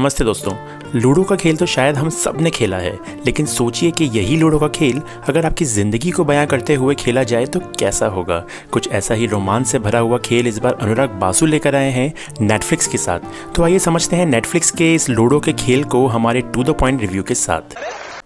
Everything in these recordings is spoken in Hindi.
नमस्ते दोस्तों। लूडो का खेल तो शायद हम सब ने खेला है, लेकिन सोचिए कि यही लूडो का खेल अगर आपकी ज़िंदगी को बयां करते हुए खेला जाए तो कैसा होगा। कुछ ऐसा ही रोमांच से भरा हुआ खेल इस बार अनुराग बासु लेकर आए हैं नेटफ्लिक्स के साथ। तो आइए समझते हैं नेटफ्लिक्स के इस लूडो के खेल को हमारे टू द पॉइंट रिव्यू के साथ।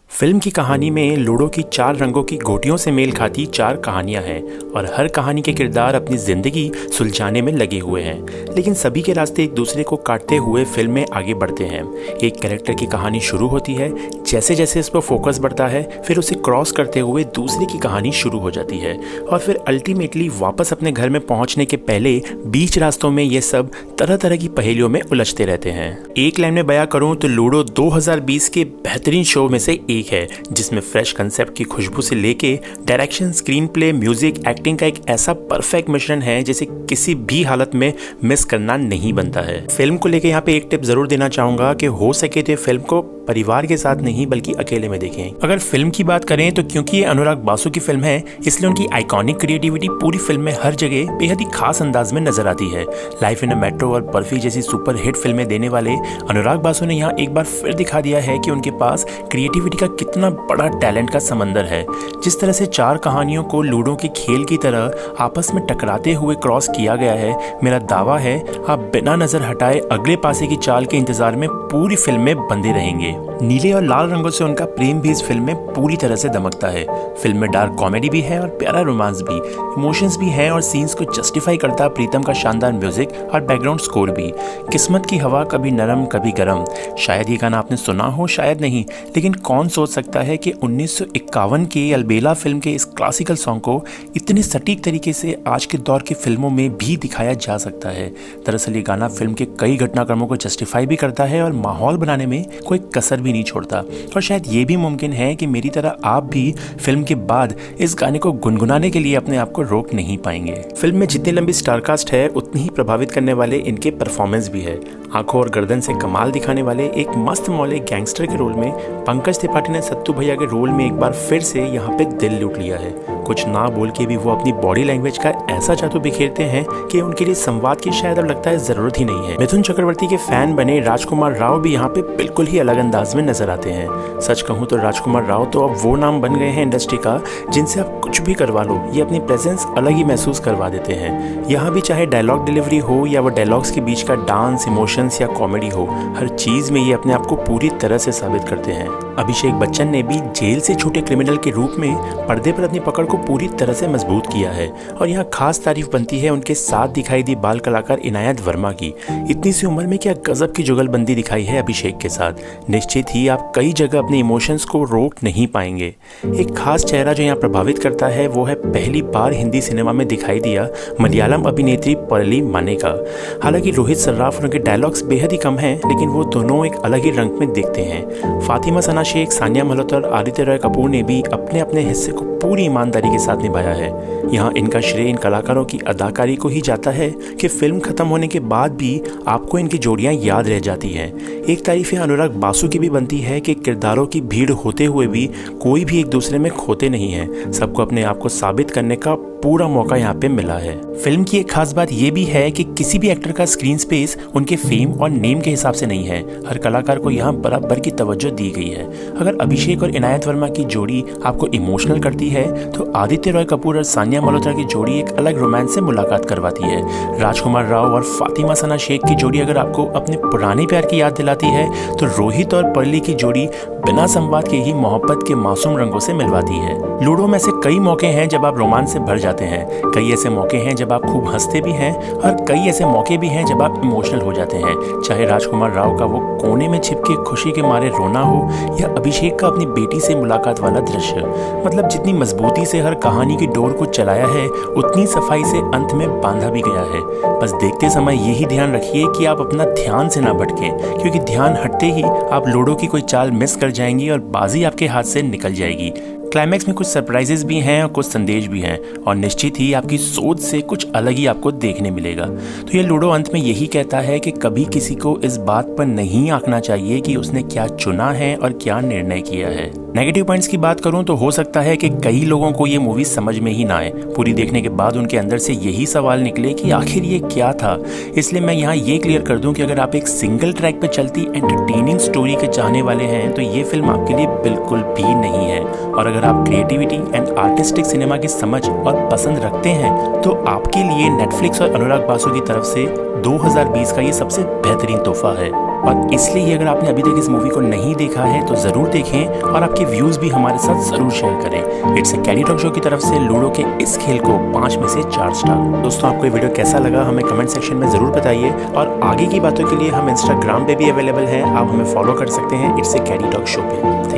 फिल्म की कहानी में लूडो की 4 रंगों की गोटियों से मेल खाती 4 कहानियां हैं और हर कहानी के किरदार अपनी जिंदगी सुलझाने में लगे हुए हैं, लेकिन सभी के रास्ते एक दूसरे को काटते हुए फिल्म में आगे बढ़ते हैं। एक कैरेक्टर की कहानी शुरू होती है, जैसे जैसे इस पर फोकस बढ़ता है फिर उसे क्रॉस करते हुए दूसरे की कहानी शुरू हो जाती है और फिर अल्टीमेटली वापस अपने घर में पहुंचने के पहले बीच रास्तों में ये सब तरह तरह की पहेलियों में उलझते रहते हैं। एक लाइन में बयां करूं तो लूडो 2020 के बेहतरीन शो में से एक है, जिसमें फ्रेश कंसेप्ट की खुशबू से लेके direction, screen play, music, acting का एक ऐसा परफेक्ट मिश्रण है जिसे किसी भी हालत में मिस करना नहीं बनता है। फिल्म को लेके यहाँ पे एक टिप जरूर देना चाहूंगा कि हो सके तो फिल्म को परिवार के साथ नहीं बल्कि अकेले में देखें। अगर फिल्म की बात करें तो क्योंकि ये अनुराग बासु की फिल्म है, इसलिए उनकी आइकॉनिक क्रिएटिविटी पूरी फिल्म में हर जगह बेहद ही खास अंदाज में नजर आती है। लाइफ इन अ मेट्रो और बर्फी जैसी सुपर हिट फिल्में देने वाले अनुराग बासु ने यहाँ एक बार फिर दिखा दिया है कि उनके पास क्रिएटिविटी का कितना बड़ा टैलेंट का समंदर है। जिस तरह से 4 कहानियों को लूडो के खेल की तरह आपस में टकराते हुए क्रॉस किया गया है, मेरा दावा है आप बिना नजर हटाए अगले पासे की चाल के इंतजार में पूरी फिल्म में बंधे रहेंगे। नीले और लाल रंगों से उनका प्रेम भी इस फिल्म में पूरी तरह से दमकता है। फिल्म में डार्क कॉमेडी भी है और प्यारा रोमांस भी, इमोशंस भी हैं और सीन्स को जस्टिफाई करता प्रीतम का शानदार म्यूजिक और बैकग्राउंड स्कोर भी। किस्मत की हवा कभी नरम कभी गरम, शायद ये गाना आपने सुना हो शायद नहीं, लेकिन कौन सोच सकता है कि 1951 के अलबेला फिल्म के इस क्लासिकल सॉन्ग को इतने सटीक तरीके से आज के दौर की फिल्मों में भी दिखाया जा सकता है। दरअसल ये गाना फिल्म के कई घटनाक्रमों को जस्टिफाई भी करता है और माहौल बनाने में कोई कसर भी नहीं छोड़ता। और शायद ये भी मुमकिन है कि मेरी तरह आप भी फिल्म के बाद इस गाने को गुनगुनाने के लिए अपने आप को रोक नहीं पाएंगे। फिल्म में जितनी लंबी स्टारकास्ट है उतनी ही प्रभावित करने वाले इनके परफॉर्मेंस भी है। आंखों और गर्दन से कमाल दिखाने वाले एक मस्त मौले गैंगस्टर के रोल में पंकज त्रिपाठी ने सत्तू भैया के रोल में एक बार फिर से यहाँ पे दिल लूट लिया है। कुछ ना बोल के भी वो अपनी बॉडी लैंग्वेज का ऐसा जादू बिखेरते हैं कि उनके लिए संवाद की शायद अब लगता है जरूरत ही नहीं है। मिथुन चक्रवर्ती के फैन बने राजकुमार राव भी यहाँ पे बिल्कुल ही अलग अंदाज में नजर आते हैं। सच कहूँ तो राजकुमार राव तो अब वो नाम बन गए हैं इंडस्ट्री का जिनसे आप कुछ भी करवा लो, ये अपनी प्रेजेंस अलग ही महसूस करवा देते हैं। यहाँ भी चाहे डायलॉग डिलीवरी हो या वो डायलॉग्स के बीच का डांस, इमोशंस या कॉमेडी हो, हर चीज में ये अपने आप को पूरी तरह से साबित करते हैं। अभिषेक बच्चन ने भी जेल से छूटे क्रिमिनल के रूप में पर्दे पर अपनी पकड़ को पूरी तरह से मजबूत किया है और यहाँ खास तारीफ बनती है उनके साथ दिखाई दी बाल कलाकार इनायत वर्मा की। इतनी सी उम्र में क्या गजब की जुगलबंदी दिखाई है अभिषेक के साथ। निश्चित ही आप कई जगह अपने इमोशंस को रोक नहीं पाएंगे। एक खास चेहरा जो यहाँ प्रभावित करता है वो है पहली बार हिंदी सिनेमा में दिखाई दिया मलयालम अभिनेत्री परली माने का। हालांकि रोहित सर्राफ और उनके डायलॉग्स बेहद ही कम हैं, लेकिन वो दोनों एक अलग ही रंग में दिखते हैं। फातिमा सना शेख, सानिया मल्होत्रा और आदित्य रॉय कपूर ने भी अपने अपने हिस्से को पूरी ईमानदारी के साथ निभाया है। यहाँ इनका श्रेय इन कलाकारों की अदाकारी को ही जाता है कि फिल्म खत्म होने के बाद भी आपको इनकी जोड़ियां याद रह जाती हैं। एक तारीफ अनुराग बासु की भी बनती है कि किरदारों की भीड़ होते हुए भी कोई भी एक दूसरे में खोते नहीं है। सबको अपने आप को साबित करने का पूरा मौका यहाँ पे मिला है। फिल्म की एक खास बात ये भी है कि किसी भी एक्टर का स्क्रीन स्पेस उनके फेम और नेम के हिसाब से नहीं है। हर कलाकार को यहाँ बराबर की तवज्जो दी गई है। अगर अभिषेक और इनायत वर्मा की जोड़ी आपको इमोशनल करती है तो आदित्य रॉय कपूर और सानिया मल्होत्रा की जोड़ी एक अलग रोमांस से मुलाकात करवाती है। राजकुमार राव और फातिमा सना शेख की जोड़ी अगर आपको अपने पुराने प्यार की याद दिलाती है तो रोहित और परली की जोड़ी बिना संवाद के ही मोहब्बत के मासूम रंगों से मिलवाती है। लूडो में से कई मौके हैं जब आप रोमांस से भर जाते हैं, कई ऐसे मौके हैं जब आप खूब हंसते भी हैं और कई ऐसे मौके भी हैं जब आप इमोशनल हो जाते हैं। चाहे राजकुमार राव का वो कोने में छिपके खुशी के मारे रोना हो या अभिषेक का अपनी बेटी से मुलाकात वाला दृश्य, मतलब जितनी मजबूती से हर कहानी की डोर को चलाया है उतनी सफाई से अंत में बांधा भी गया है। बस देखते समय यही ध्यान रखिए कि आप अपना ध्यान से ना भटकें, क्योंकि ध्यान हटते ही आप लूडो की कोई चाल मिस कर जाएंगी और बाजी आपके हाथ से निकल जाएगी। क्लाइमैक्स में कुछ सरप्राइजेस भी हैं और कुछ संदेश भी हैं और निश्चित ही आपकी सोच से कुछ अलग ही आपको देखने मिलेगा। तो ये लूडो अंत में यही कहता है कि कभी किसी को इस बात पर नहीं आंकना चाहिए कि उसने क्या चुना है और क्या निर्णय किया है। नेगेटिव पॉइंट्स की बात करूं तो हो सकता है कि कई लोगों को ये मूवी समझ में ही ना आए। पूरी देखने के बाद उनके अंदर से यही सवाल निकले कि आखिर ये क्या था। इसलिए मैं यहाँ ये क्लियर कर दूं कि अगर आप एक सिंगल ट्रैक पे चलती एंटरटेनिंग स्टोरी के चाहने वाले हैं तो ये फिल्म आपके लिए बिल्कुल भी नहीं है। और अगर आप क्रिएटिविटी एंड आर्टिस्टिक सिनेमा की समझ और पसंद रखते हैं तो आपके लिए नेटफ्लिक्स और अनुराग बासु की तरफ से 2020 का ये सबसे बेहतरीन तोहफा है। और इसलिए अगर आपने अभी तक इस मूवी को नहीं देखा है तो ज़रूर देखें और आपके व्यूज़ भी हमारे साथ ज़रूर शेयर करें। It's a caddy talk show की तरफ से लूडो के इस खेल को 5 में से 4 स्टार। दोस्तों, आपको ये वीडियो कैसा लगा हमें कमेंट सेक्शन में ज़रूर बताइए और आगे की बातों के लिए हम इंस्टाग्राम पे भी अवेलेबल हैं, आप हमें फॉलो कर सकते हैं it's a caddy talk show पे। Thank you.